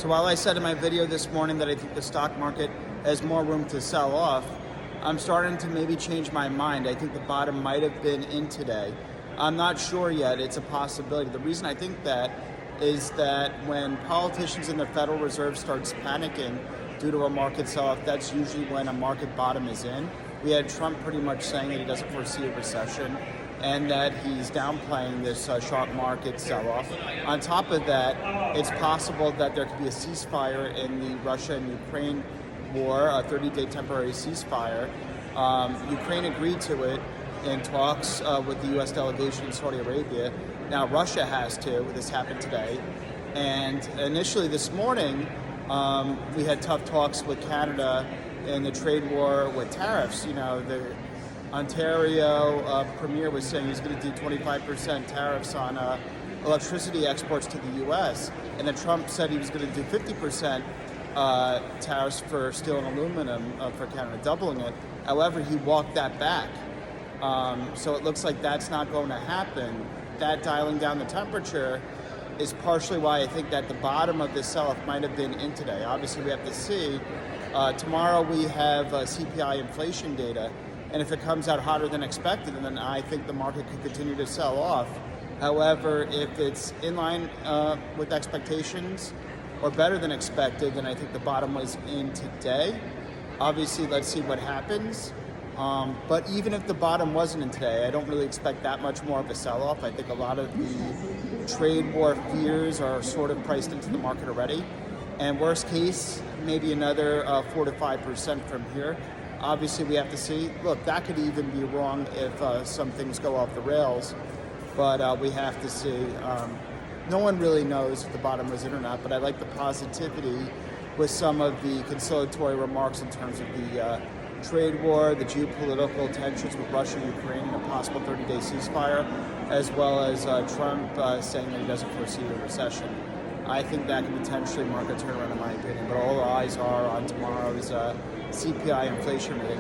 So while I said in my video this morning that I think the stock market has more room to sell off, I'm starting to maybe change my mind. I think the bottom might have been in today. I'm not sure yet. It's a possibility. The reason I think that is that when politicians in the Federal Reserve starts panicking due to a market sell-off, that's usually when a market bottom is in. We had Trump pretty much saying that he doesn't foresee a recession and that he's downplaying this sharp market sell-off. On top of that, it's possible that there could be a ceasefire in the Russia and Ukraine war, a 30-day temporary ceasefire. Ukraine agreed to it in talks with the U.S. delegation in Saudi Arabia. Now Russia has to. This happened today. And initially this morning, we had tough talks with Canada in the trade war with tariffs. You know, the Ontario Premier was saying he's going to do 25% tariffs on electricity exports to the U.S. And then Trump said he was going to do 50% tariffs for steel and aluminum for Canada, doubling it. However, he walked that back. So it looks like that's not going to happen. That dialing down the temperature is partially why I think that the bottom of this sell-off might have been in today. Obviously, we have to see. Tomorrow we have CPI inflation data, and if it comes out hotter than expected, then I think the market could continue to sell off. However, if it's in line with expectations or better than expected, then I think the bottom was in today. Obviously, let's see what happens. But even if the bottom wasn't in today, I don't really expect that much more of a sell-off. I think a lot of the trade war fears are sort of priced into the market already. And worst case, maybe another 4 to 5% from here. Obviously, we have to see. Look, that could even be wrong if some things go off the rails. But we have to see. No one really knows if the bottom was in or not, but I like the positivity with some of the conciliatory remarks in terms of the trade war, the geopolitical tensions with Russia and Ukraine, and a possible 30-day ceasefire, as well as Trump saying that he doesn't foresee a recession. I think that could potentially mark a turnaround in my opinion, but all eyes are on tomorrow's CPI inflation reading.